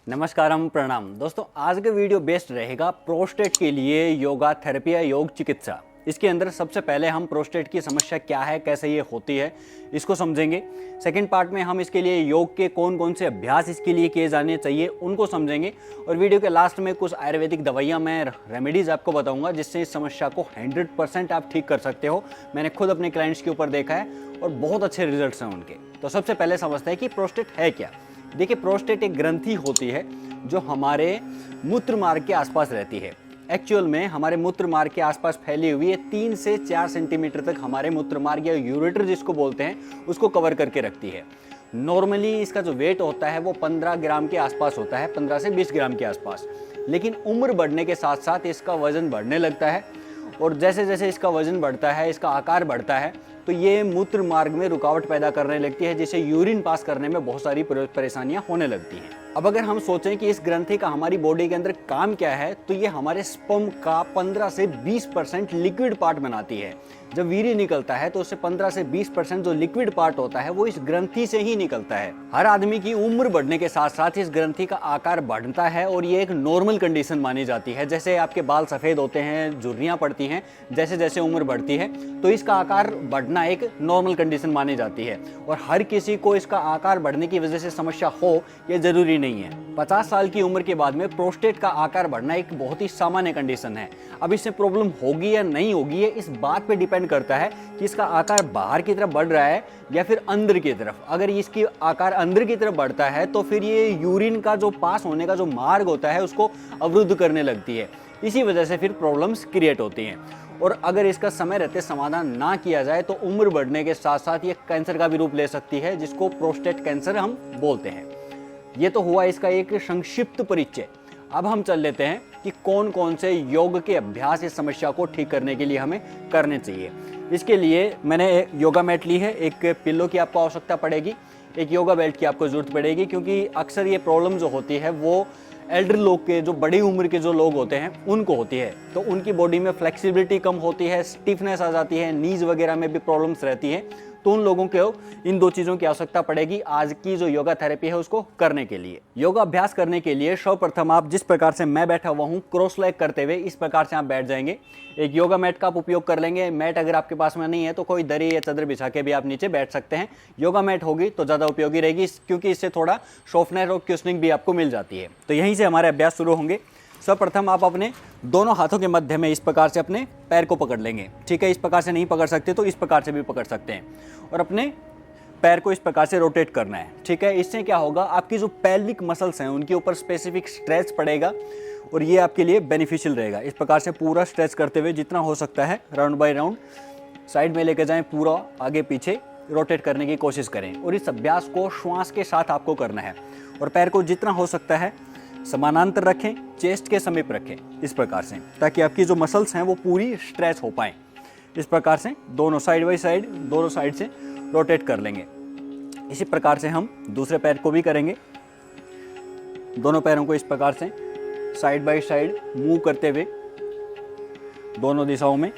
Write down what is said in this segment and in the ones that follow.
नमस्कारम प्रणाम दोस्तों। आज का वीडियो बेस्ट रहेगा प्रोस्टेट के लिए योगा थेरेपी या योग चिकित्सा। इसके अंदर सबसे पहले हम प्रोस्टेट की समस्या क्या है, कैसे ये होती है, इसको समझेंगे। सेकंड पार्ट में हम इसके लिए योग के कौन कौन से अभ्यास इसके लिए किए जाने चाहिए उनको समझेंगे। और वीडियो के लास्ट में कुछ आयुर्वेदिक दवाइयाँ मैं रेमेडीज़ आपको बताऊंगा जिससे इस समस्या को 100% आप ठीक कर सकते हो। मैंने खुद अपने क्लाइंट्स के ऊपर देखा है और बहुत अच्छे रिजल्ट्स हैं उनके। तो सबसे पहले समझते हैं कि प्रोस्टेट है क्या। देखिए, प्रोस्टेट एक ग्रंथि होती है जो हमारे मूत्र मार्ग के आसपास रहती है। एक्चुअल में हमारे मूत्र मार्ग के आसपास फैली हुई है 3 से 4 सेंटीमीटर तक हमारे मूत्र मार्ग या यूरेटर जिसको बोलते हैं उसको कवर करके रखती है। नॉर्मली इसका जो वेट होता है वो 15 ग्राम के आसपास होता है, 15 से 20 ग्राम के आसपास। लेकिन उम्र बढ़ने के साथ साथ इसका वजन बढ़ने लगता है और जैसे जैसे इसका वजन बढ़ता है, इसका आकार बढ़ता है, तो ये मूत्र मार्ग में रुकावट पैदा करने लगती है जिससे यूरिन पास करने में बहुत सारी परेशानियां होने लगती हैं। अब अगर हम सोचें कि इस ग्रंथि का हमारी बॉडी के अंदर काम क्या है, तो ये हमारे स्पर्म का 15 से 20% लिक्विड पार्ट बनाती है। जब वीर्य निकलता है तो उससे 15 से 20% जो लिक्विड पार्ट होता है वो इस ग्रंथि से ही निकलता है। हर आदमी की उम्र बढ़ने के साथ साथ इस ग्रंथि का आकार बढ़ता है और ये एक नॉर्मल कंडीशन मानी जाती है। जैसे आपके बाल सफ़ेद होते हैं, झुर्रियाँ पड़ती हैं, जैसे जैसे उम्र बढ़ती है तो इसका आकार बढ़ना एक नॉर्मल कंडीशन मानी जाती है। और हर किसी को इसका आकार बढ़ने की वजह से समस्या हो ये जरूरी नहीं है। 50 साल की उम्र के बाद में प्रोस्टेट का आकार बढ़ना एक बहुत ही सामान्य कंडीशन है। अब इससे प्रॉब्लम होगी या नहीं होगी ये इस बात पे डिपेंड करता है कि इसका आकार बाहर की तरफ बढ़ रहा है या फिर अंदर की तरफ। अगर इसकी आकार अंदर की तरफ बढ़ता है तो फिर ये यूरिन का जो पास होने का जो मार्ग होता है उसको अवरुद्ध करने लगती है। इसी वजह से फिर प्रॉब्लम्स क्रिएट होती हैं। और अगर इसका समय रहते समाधान ना किया जाए तो उम्र बढ़ने के साथ साथ ये कैंसर का भी रूप ले सकती है जिसको प्रोस्टेट कैंसर हम बोलते हैं। ये तो हुआ इसका एक संक्षिप्त परिचय। अब हम चल लेते हैं कि कौन कौन से योग के अभ्यास इस समस्या को ठीक करने के लिए हमें करने चाहिए। इसके लिए मैंने योगा मैट ली है, एक पिल्लो की आपको आवश्यकता पड़ेगी, एक योगा बेल्ट की आपको जरूरत पड़ेगी, क्योंकि अक्सर ये प्रॉब्लम जो होती है वो एल्डर लोग के, जो बड़ी उम्र के जो लोग होते हैं उनको होती है। तो उनकी बॉडी में फ्लेक्सिबिलिटी कम होती है, स्टिफनेस आ जाती है, नीज वगैरह में भी प्रॉब्लम्स रहती है। तो उन लोगों को इन 2 चीज़ों की आवश्यकता पड़ेगी आज की जो योगा थेरेपी है उसको करने के लिए। योगा अभ्यास करने के लिए सर्वप्रथम आप जिस प्रकार से मैं बैठा हुआ हूँ क्रॉस लेग करते हुए इस प्रकार से आप बैठ जाएंगे। एक योगा मैट का आप उपयोग कर लेंगे। मैट अगर आपके पास में नहीं है तो कोई दरी या चादर बिछा के भी आप नीचे बैठ सकते हैं। योगा मैट होगी तो ज़्यादा उपयोगी रहेगी क्योंकि इससे थोड़ा सॉफ्टनेस और क्यूशनिंग भी आपको मिल जाती है। तो यहीं से हमारे अभ्यास शुरू होंगे। सर्वप्रथम आप अपने दोनों हाथों के मध्य में इस प्रकार से अपने पैर को पकड़ लेंगे। ठीक है, इस प्रकार से नहीं पकड़ सकते तो इस प्रकार से भी पकड़ सकते हैं और अपने पैर को इस प्रकार से रोटेट करना है। ठीक है, इससे क्या होगा, आपकी जो पेल्विक मसल्स हैं उनके ऊपर स्पेसिफिक स्ट्रेच पड़ेगा और ये आपके लिए बेनिफिशियल रहेगा। इस प्रकार से पूरा स्ट्रेच करते हुए जितना हो सकता है राउंड बाय राउंड साइड में लेकर जाएं, पूरा आगे पीछे रोटेट करने की कोशिश करें। और इस अभ्यास को श्वास के साथ आपको करना है और पैर को जितना हो सकता है समानांतर रखें, चेस्ट के समीप रखें इस प्रकार से, ताकि आपकी जो मसल्स हैं वो पूरी स्ट्रेच हो पाएं। इस प्रकार से दोनों साइड बाई साइड, दोनों साइड से रोटेट कर लेंगे। इसी प्रकार से हम दूसरे पैर को भी करेंगे। दोनों पैरों को इस प्रकार से साइड बाई साइड मूव करते हुए दोनों दिशाओं में।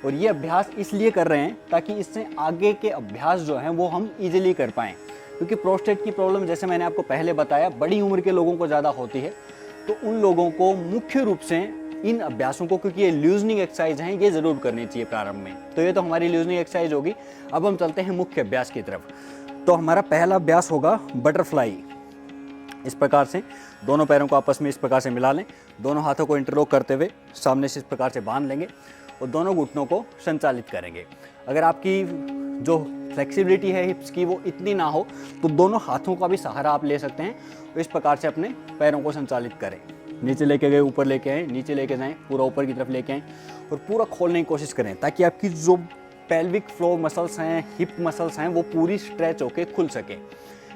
और ये अभ्यास इसलिए कर रहे हैं ताकि इससे आगे के अभ्यास जो हैं वो हम इजीली कर पाएँ, क्योंकि प्रोस्टेट की प्रॉब्लम जैसे मैंने आपको पहले बताया बड़ी उम्र के लोगों को ज़्यादा होती है। तो उन लोगों को मुख्य रूप से इन अभ्यासों को, क्योंकि ये लूजनिंग एक्सरसाइज हैं, ये ज़रूर करनी चाहिए प्रारंभ में। तो ये तो हमारी लूजनिंग एक्सरसाइज होगी। अब हम चलते हैं मुख्य अभ्यास की तरफ। तो हमारा पहला अभ्यास होगा बटरफ्लाई। इस प्रकार से दोनों पैरों को आपस में इस प्रकार से मिला लें, दोनों हाथों को इंटरलॉक करते हुए सामने से इस प्रकार से बांध लेंगे और दोनों घुटनों को संचालित करेंगे। अगर आपकी जो फ्लेक्सिबिलिटी है हिप्स की वो इतनी ना हो तो दोनों हाथों का भी सहारा आप ले सकते हैं। तो इस प्रकार से अपने पैरों को संचालित करें। नीचे लेके गए, ऊपर लेके आए, नीचे लेके जाएं, पूरा ऊपर की तरफ लेके आएं और पूरा खोलने की कोशिश करें ताकि आपकी जो पेल्विक फ्लोर मसल्स हैं, हिप मसल्स हैं, वो पूरी स्ट्रेच होके खुल सके।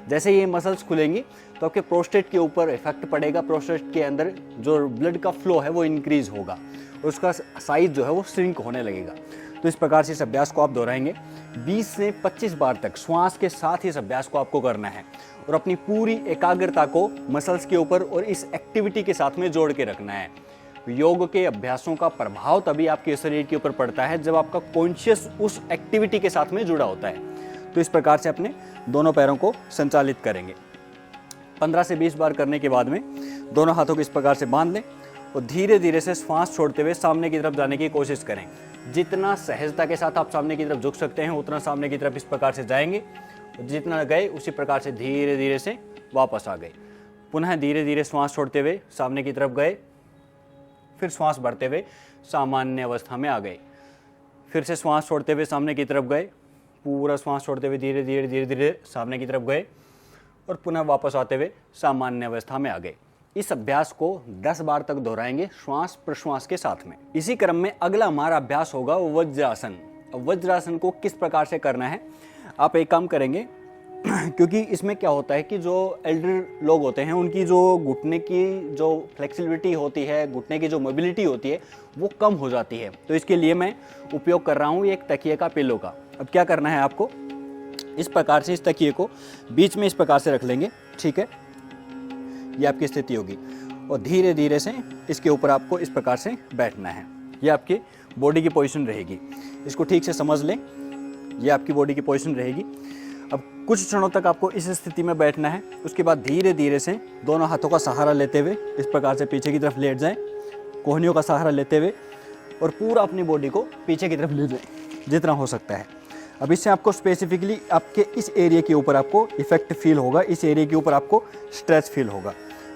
जैसे ये मसल्स खुलेंगी तो आपके प्रोस्टेट के ऊपर इफेक्ट पड़ेगा। प्रोस्टेट के अंदर जो ब्लड का फ्लो है वो इंक्रीज होगा और उसका साइज जो है वो श्रिंक होने लगेगा। तो इस प्रकार से इस अभ्यास को आप दोहराएंगे 20 से 25 बार तक श्वास के साथ ही इस अभ्यास को आपको करना है और अपनी पूरी एकाग्रता को मसल्स के ऊपर और इस एक्टिविटी के साथ में जोड़ के रखना है। योग के अभ्यासों का प्रभाव तभी आपके शरीर के ऊपर पड़ता है जब आपका कॉन्शियस उस एक्टिविटी के साथ में जुड़ा होता है। तो इस प्रकार से अपने दोनों पैरों को संचालित करेंगे। 15 से 20 बार करने के बाद में दोनों हाथों को इस प्रकार से बांध लें और धीरे धीरे से श्वास छोड़ते हुए सामने की तरफ जाने की कोशिश करें। जितना सहजता के साथ आप सामने की तरफ झुक सकते हैं उतना सामने की तरफ इस प्रकार से जाएंगे। जितना गए उसी प्रकार से धीरे धीरे से वापस आ गए। पुनः धीरे धीरे श्वास छोड़ते हुए सामने की तरफ गए, फिर श्वास भरते हुए सामान्य अवस्था में आ गए। फिर से श्वास छोड़ते हुए सामने की तरफ गए, पूरा श्वास छोड़ते हुए धीरे धीरे धीरे धीरे सामने की तरफ गए और पुनः वापस आते हुए सामान्य अवस्था में आ गए। इस अभ्यास को 10 बार तक दोहराएंगे श्वास प्रश्वास के साथ में। इसी क्रम में अगला हमारा अभ्यास होगा वज्रासन। वज्रासन को किस प्रकार से करना है, आप एक काम करेंगे क्योंकि इसमें क्या होता है कि जो एल्डर लोग होते हैं उनकी जो घुटने की जो फ्लेक्सिबिलिटी होती है, घुटने की जो मोबिलिटी होती है वो कम हो जाती है। तो इसके लिए मैं उपयोग कर रहा हूँ एक तकिए का, पिलो का। अब क्या करना है आपको, इस प्रकार से इस तकिए को बीच में इस प्रकार से रख लेंगे, ठीक है, ये आपकी स्थिति होगी। और धीरे धीरे से इसके ऊपर आपको इस प्रकार से बैठना है। ये आपकी बॉडी की पोजीशन रहेगी, इसको ठीक से समझ लें। ये आपकी बॉडी की पोजीशन रहेगी। अब कुछ क्षणों तक आपको इस स्थिति में बैठना है। उसके बाद धीरे धीरे से दोनों हाथों का सहारा लेते हुए इस प्रकार से पीछे की तरफ लेट जाएं, कोहनियों का सहारा लेते हुए, और पूरा अपनी बॉडी को पीछे की तरफ ले जाएं जितना हो सकता है। अब इससे आपको स्पेसिफिकली आपके इस एरिया के ऊपर आपको इफेक्ट फील होगा, इस एरिया के ऊपर आपको स्ट्रेच फील होगा।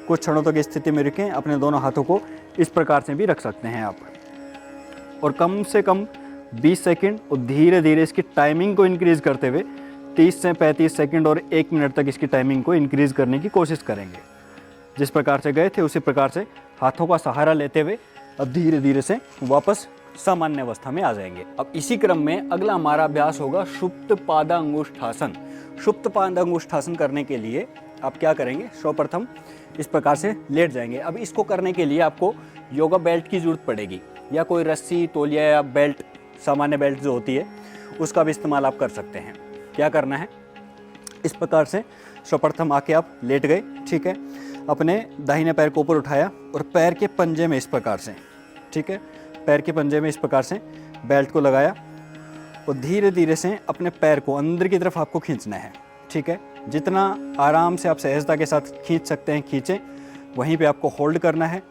कुछ क्षणों तक इस स्थिति में रुकें। अपने दोनों हाथों को इस प्रकार से भी रख सकते हैं आप, और कम से कम 20 सेकंड, और धीरे धीरे इसकी टाइमिंग को इंक्रीज़ करते हुए 30 से 35 सेकंड और 1 मिनट तक इसकी टाइमिंग को इंक्रीज़ करने की कोशिश करेंगे। जिस प्रकार से गए थे उसी प्रकार से हाथों का सहारा लेते हुए अब धीरे धीरे से वापस सामान्य अवस्था में आ जाएंगे। अब इसी क्रम में अगला हमारा अभ्यास होगा सुप्त पादांगुष्ठासन। सुप्त पादांगुष्ठासन करने के लिए आप क्या करेंगे, सर्वप्रथम इस प्रकार से लेट जाएंगे। अब इसको करने के लिए आपको योगा बेल्ट की जरूरत पड़ेगी, या कोई रस्सी, तौलिया या बेल्ट, सामान्य बेल्ट जो होती है उसका भी इस्तेमाल आप कर सकते हैं। क्या करना है, इस प्रकार से सर्वप्रथम आके आप लेट गए, ठीक है, अपने दाहिने पैर को ऊपर उठाया और पैर के पंजे में इस प्रकार से, ठीक है, पैर के पंजे में इस प्रकार से बेल्ट को लगाया और धीरे धीरे से अपने पैर को अंदर की तरफ आपको खींचना है, ठीक है। जितना आराम से आप सहजता के साथ खींच सकते हैं खींचें। वहीं पे आपको होल्ड करना है,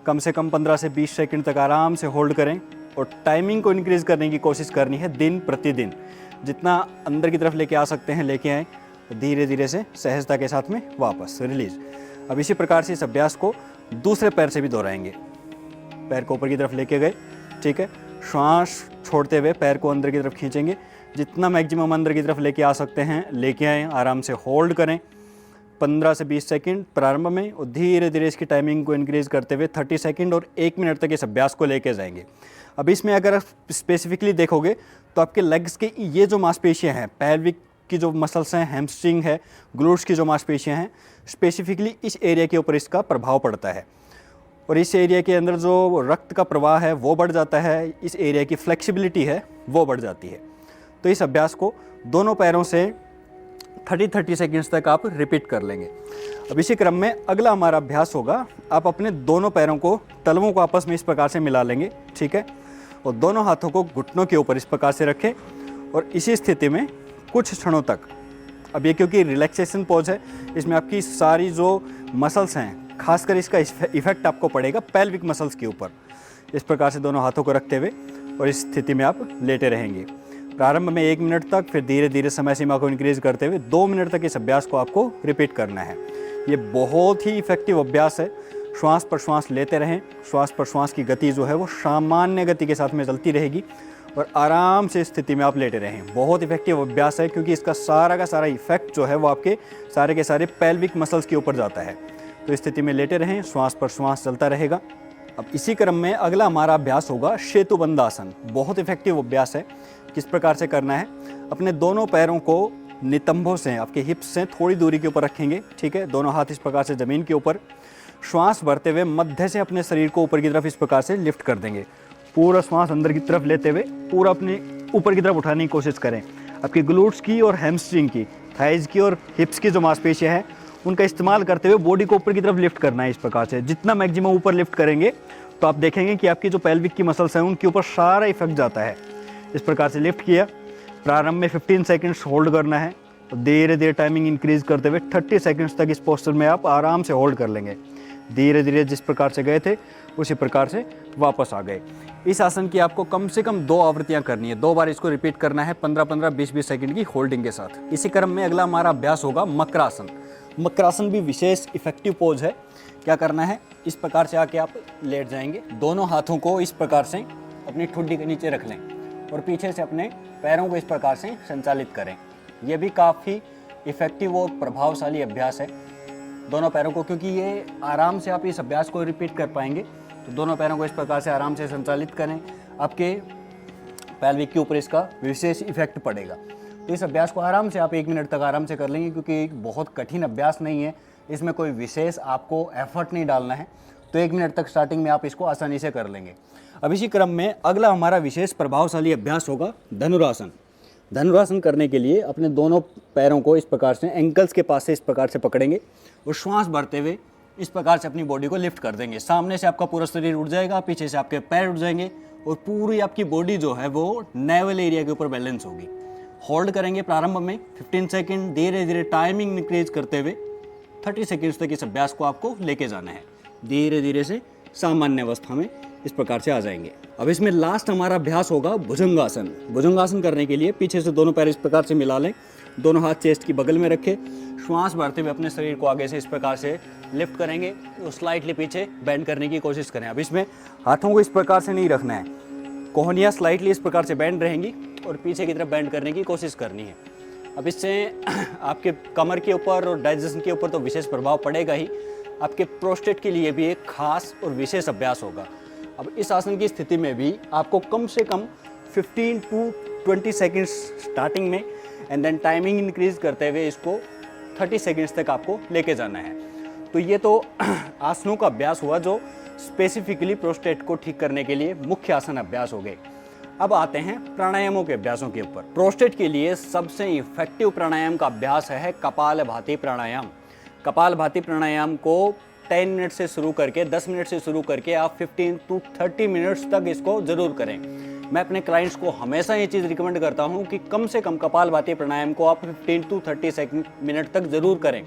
कम से कम 15 से 20 सेकंड तक आराम से होल्ड करें, और टाइमिंग को इंक्रीज़ करने की कोशिश करनी है दिन प्रतिदिन। जितना अंदर की तरफ लेके आ सकते हैं लेके आएँ, धीरे धीरे से सहजता के साथ में वापस रिलीज। अब इसी प्रकार से इस अभ्यास को दूसरे पैर से भी दोहराएंगे। पैर को ऊपर की तरफ लेके गए, ठीक है, श्वास छोड़ते हुए पैर को अंदर की तरफ खींचेंगे। जितना मैक्सिमम अंदर की तरफ लेके आ सकते हैं लेके आएँ, आराम से होल्ड करें 15 से 20 सेकंड प्रारंभ में, और धीरे धीरे इसकी टाइमिंग को इंक्रीज़ करते हुए 30 सेकंड और 1 मिनट तक इस अभ्यास को लेके जाएंगे। अब इसमें अगर आप स्पेसिफिकली देखोगे तो आपके लेग्स के ये जो मांसपेशियाँ हैं, पेल्विक की जो मसल्स हैं, हैमस्ट्रिंग है, ग्लूट्स की जो मांसपेशियाँ हैं, स्पेसिफिकली इस एरिया के ऊपर इसका प्रभाव पड़ता है। और इस एरिया के अंदर जो रक्त का प्रवाह है वो बढ़ जाता है, इस एरिया की फ्लेक्सिबिलिटी है वो बढ़ जाती है। तो इस अभ्यास को दोनों पैरों से 30 सेकंड्स तक आप रिपीट कर लेंगे। अब इसी क्रम में अगला हमारा अभ्यास होगा, आप अपने दोनों पैरों को, तलवों को आपस में इस प्रकार से मिला लेंगे, ठीक है, और दोनों हाथों को घुटनों के ऊपर इस प्रकार से रखें, और इसी स्थिति में कुछ क्षणों तक, अब ये क्योंकि रिलैक्सेशन पोज है, इसमें आपकी सारी जो मसल्स हैं, खासकर इसका इफेक्ट आपको पड़ेगा पेल्विक मसल्स के ऊपर। इस प्रकार से दोनों हाथों को रखते हुए और इस स्थिति में आप लेटे रहेंगे प्रारंभ में 1 मिनट तक, फिर धीरे धीरे समय सीमा को इंक्रीज करते हुए 2 मिनट तक इस अभ्यास को आपको रिपीट करना है। ये बहुत ही इफेक्टिव अभ्यास है। श्वास प्रश्वास लेते रहें, श्वास प्रश्वास की गति जो है वो सामान्य गति के साथ में चलती रहेगी, और आराम से स्थिति में आप लेटे रहें। बहुत इफेक्टिव अभ्यास है क्योंकि इसका सारा का सारा इफेक्ट जो है वो आपके सारे के सारे पेल्विक मसल्स के ऊपर जाता है। तो इस स्थिति में लेटे रहें, श्वास प्रश्वास चलता रहेगा। अब इसी क्रम में अगला हमारा अभ्यास होगा सेतुबंध आसन। बहुत इफेक्टिव अभ्यास है। किस प्रकार से करना है, अपने दोनों पैरों को नितंबों से, आपके हिप्स से थोड़ी दूरी के ऊपर रखेंगे, ठीक है, दोनों हाथ इस प्रकार से ज़मीन के ऊपर, श्वास भरते हुए मध्य से अपने शरीर को ऊपर की तरफ इस प्रकार से लिफ्ट कर देंगे। पूरा श्वास अंदर की तरफ लेते हुए पूरा अपने ऊपर की तरफ उठाने की कोशिश करें। आपकी ग्लूट्स की और हैमस्ट्रिंग की, थाइज की और हिप्स की जो मांसपेशियां हैं उनका इस्तेमाल करते हुए बॉडी को ऊपर की तरफ लिफ्ट करना है। इस प्रकार से जितना मैक्सिमम ऊपर लिफ्ट करेंगे तो आप देखेंगे कि आपकी जो पेल्विक की मसल्स हैं उनके ऊपर सारा इफेक्ट जाता है। इस प्रकार से लिफ्ट किया, प्रारंभ में 15 सेकंड्स होल्ड करना है, धीरे धीरे टाइमिंग इंक्रीज करते हुए 30 सेकंड्स तक इस पोस्चर में आप आराम से होल्ड कर लेंगे। धीरे धीरे जिस प्रकार से गए थे उसी प्रकार से वापस आ गए। इस आसन की आपको कम से कम 2 आवृत्तियां करनी है, 2 बार इसको रिपीट करना है 15-15, 20-20 सेकंड की होल्डिंग के साथ। इसी क्रम में अगला हमारा अभ्यास होगा मकरासन। मकरासन भी विशेष इफेक्टिव पोज है। क्या करना है, इस प्रकार से आके आप लेट जाएंगे, दोनों हाथों को इस प्रकार से अपनी ठुड्डी के नीचे रख लें और पीछे से अपने पैरों को इस प्रकार से संचालित करें। यह भी काफ़ी इफेक्टिव और प्रभावशाली अभ्यास है दोनों पैरों को, क्योंकि ये आराम से आप इस अभ्यास को रिपीट कर पाएंगे। तो दोनों पैरों को इस प्रकार से आराम से संचालित करें, आपके पैल्विक के ऊपर इसका विशेष इफेक्ट पड़ेगा। तो इस अभ्यास को आराम से आप 1 मिनट तक आराम से कर लेंगे, क्योंकि एक बहुत कठिन अभ्यास नहीं है, इसमें कोई विशेष आपको एफर्ट नहीं डालना है। तो 1 मिनट तक स्टार्टिंग में आप इसको आसानी से कर लेंगे। अब इसी क्रम में अगला हमारा विशेष प्रभावशाली अभ्यास होगा धनुरासन। धनुरासन करने के लिए अपने दोनों पैरों को इस प्रकार से एंकल्स के पास से इस प्रकार से पकड़ेंगे और श्वास भरते हुए इस प्रकार से अपनी बॉडी को लिफ्ट कर देंगे। सामने से आपका पूरा शरीर उठ जाएगा, पीछे से आपके पैर उठ जाएंगे और पूरी आपकी बॉडी जो है वो नेवल एरिया के ऊपर बैलेंस होगी। होल्ड करेंगे प्रारंभ में 15 सेकंड, धीरे धीरे टाइमिंग इंक्रीज करते हुए 30 सेकंड्स तक इस अभ्यास को आपको लेके जाना है। धीरे धीरे से सामान्य अवस्था में इस प्रकार से आ जाएंगे। अब इसमें लास्ट हमारा अभ्यास होगा भुजंगासन। भुजंगासन करने के लिए पीछे से दोनों पैर इस प्रकार से मिला लें, दोनों हाथ चेस्ट की बगल में रखें, श्वास भरते हुए अपने शरीर को आगे से इस प्रकार से लिफ्ट करेंगे और स्लाइटली पीछे बेंड करने की कोशिश करें। अब इसमें हाथों को इस प्रकार से नहीं रखना है, कोहनियाँ स्लाइटली इस प्रकार से बेंड रहेंगी और पीछे की तरफ बेंड करने की कोशिश करनी है। अब इससे आपके कमर के ऊपर और डाइजेशन के ऊपर तो विशेष प्रभाव पड़ेगा ही, आपके प्रोस्टेट के लिए भी एक खास और विशेष अभ्यास होगा। अब इस आसन की स्थिति में भी आपको कम से कम 15 to 20 सेकंड्स स्टार्टिंग में एंड देन टाइमिंग इंक्रीज करते हुए इसको 30 सेकंड्स तक आपको लेके जाना है। तो ये तो आसनों का अभ्यास हुआ जो स्पेसिफिकली प्रोस्टेट को ठीक करने के लिए मुख्य आसन अभ्यास हो गए। अब आते हैं प्राणायामों के अभ्यासों के ऊपर। प्रोस्टेट के लिए सबसे इफेक्टिव प्राणायाम का अभ्यास है कपालभाति प्राणायाम। कपालभाति प्राणायाम को 10 मिनट से शुरू करके 10 मिनट से शुरू करके आप 15 to 30 मिनट्स तक इसको जरूर करें। मैं अपने क्लाइंट्स को हमेशा ये चीज़ रिकमेंड करता हूँ कि कम से कम कपालभाति प्राणायाम को आप 15 to 30 मिनट तक जरूर करें।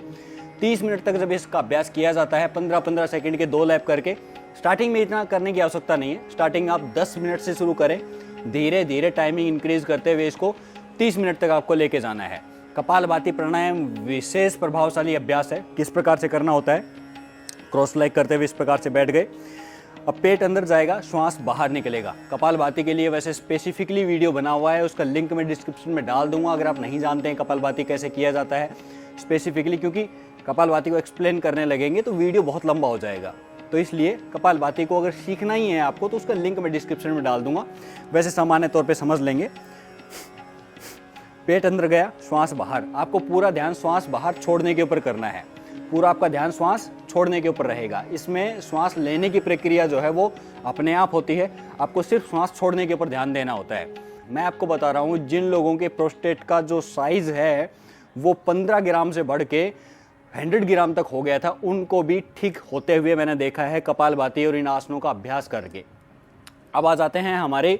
30 मिनट तक जब इसका अभ्यास किया जाता है 15-15 सेकंड के 2 लैप करके, स्टार्टिंग में इतना करने की आवश्यकता नहीं है। स्टार्टिंग आप 10 मिनट से शुरू करें, धीरे धीरे टाइमिंग इंक्रीज करते हुए इसको 30 मिनट तक आपको लेके जाना है। कपालभाति प्राणायाम विशेष प्रभावशाली अभ्यास है। किस प्रकार से करना होता है, क्रॉस लेग करते हुए इस प्रकार से बैठ गए, अब पेट अंदर जाएगा, श्वास बाहर निकलेगा। कपालभाति के लिए वैसे स्पेसिफिकली वीडियो बना हुआ है, उसका लिंक मैं डिस्क्रिप्शन में डाल दूंगा अगर आप नहीं जानते हैं कपालभाति कैसे किया जाता है स्पेसिफिकली, क्योंकि कपालभाति को एक्सप्लेन करने लगेंगे तो वीडियो बहुत लंबा हो जाएगा। तो इसलिए कपालभाति को अगर सीखना ही है आपको तो उसका लिंक मैं डिस्क्रिप्शन में डाल दूंगा, वैसे सामान्य तौर पे समझ लेंगे। पेट अंदर गया, श्वास बाहर, आपको पूरा ध्यान श्वास बाहर छोड़ने के ऊपर करना है। पूरा आपका ध्यान श्वास छोड़ने के ऊपर रहेगा। इसमें श्वास लेने की प्रक्रिया जो है वो अपने आप होती है, आपको सिर्फ श्वास छोड़ने के ऊपर ध्यान देना होता है। मैं आपको बता रहा हूँ जिन लोगों के प्रोस्टेट का जो साइज़ है वो 15 ग्राम से बढ़ के 100 ग्राम तक हो गया था, उनको भी ठीक होते हुए मैंने देखा है कपालभाति और इन आसनों का अभ्यास करके। अब आ जाते हैं हमारे,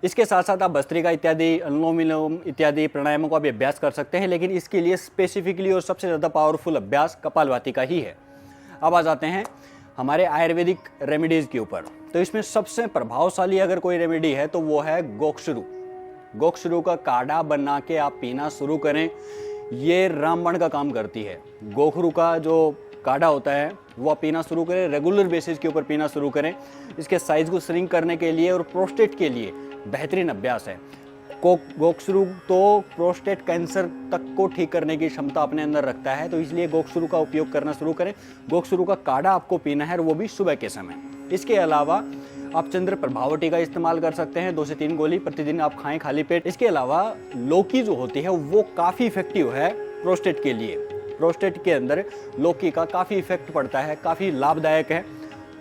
इसके साथ साथ आप भस्त्रिका इत्यादि, अनुलोम विलोम इत्यादि प्राणायामों का भी अभ्यास कर सकते हैं, लेकिन इसके लिए स्पेसिफिकली और सबसे ज़्यादा पावरफुल अभ्यास कपालभाति का ही है। अब आ जाते हैं हमारे आयुर्वेदिक रेमेडीज़ के ऊपर। तो इसमें सबसे प्रभावशाली अगर कोई रेमेडी है तो वो है गोक्षरू। गोक्षरू का काढ़ा बना के आप पीना शुरू करें, ये रामबाण का काम करती है। गोखरू का जो काढ़ा होता है वो आप पीना शुरू करें, रेगुलर बेसिस के ऊपर पीना शुरू करें। इसके साइज़ को श्रिंक करने के लिए और प्रोस्टेट के लिए बेहतरीन अभ्यास है। गोक्षरू तो प्रोस्टेट कैंसर तक को ठीक करने की क्षमता अपने अंदर रखता है, तो इसलिए गोक्षरू का उपयोग करना शुरू करें। गोक्षरू का काढ़ा आपको पीना है और वो भी सुबह के समय। इसके अलावा आप चंद्र प्रभावटी का इस्तेमाल कर सकते हैं, 2 से 3 गोली प्रतिदिन आप खाएं खाली पेट। इसके अलावा लौकी जो होती है वो काफ़ी इफेक्टिव है प्रोस्टेट के लिए। प्रोस्टेट के अंदर लौकी का काफ़ी इफेक्ट पड़ता है, काफ़ी लाभदायक है।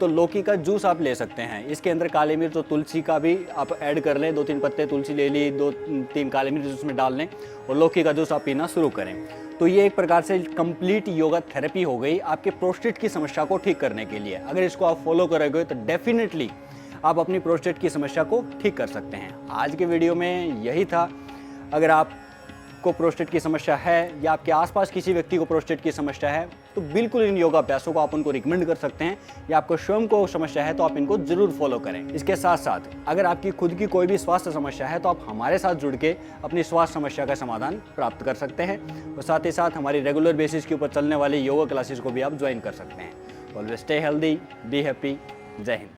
तो लौकी का जूस आप ले सकते हैं। इसके अंदर काली मिर्च और तुलसी का भी आप ऐड कर लें, 2-3 पत्ते तुलसी ले ली, 2-3 काली मिर्च उसमें डाल लें और लौकी का जूस आप पीना शुरू करें। तो ये एक प्रकार से कंप्लीट योगा थेरेपी हो गई आपके प्रोस्टेट की समस्या को ठीक करने के लिए। अगर इसको आप फॉलो करोगे तो डेफिनेटली आप अपनी प्रोस्टेट की समस्या को ठीक कर सकते हैं। आज के वीडियो में यही था। अगर आप आपको प्रोस्टेट की समस्या है या आपके आसपास किसी व्यक्ति को प्रोस्टेट की समस्या है तो बिल्कुल इन योगाभ्यासों को आप उनको रिकमेंड कर सकते हैं, या आपको स्वयं को समस्या है तो आप इनको जरूर फॉलो करें। इसके साथ साथ अगर आपकी खुद की कोई भी स्वास्थ्य समस्या है तो आप हमारे साथ जुड़ के अपनी स्वास्थ्य समस्या का समाधान प्राप्त कर सकते हैं, और साथ ही साथ हमारी रेगुलर बेसिस के ऊपर चलने वाली योगा क्लासेस को भी आप ज्वाइन कर सकते हैं। Always stay healthy, be happy. जय हिंद।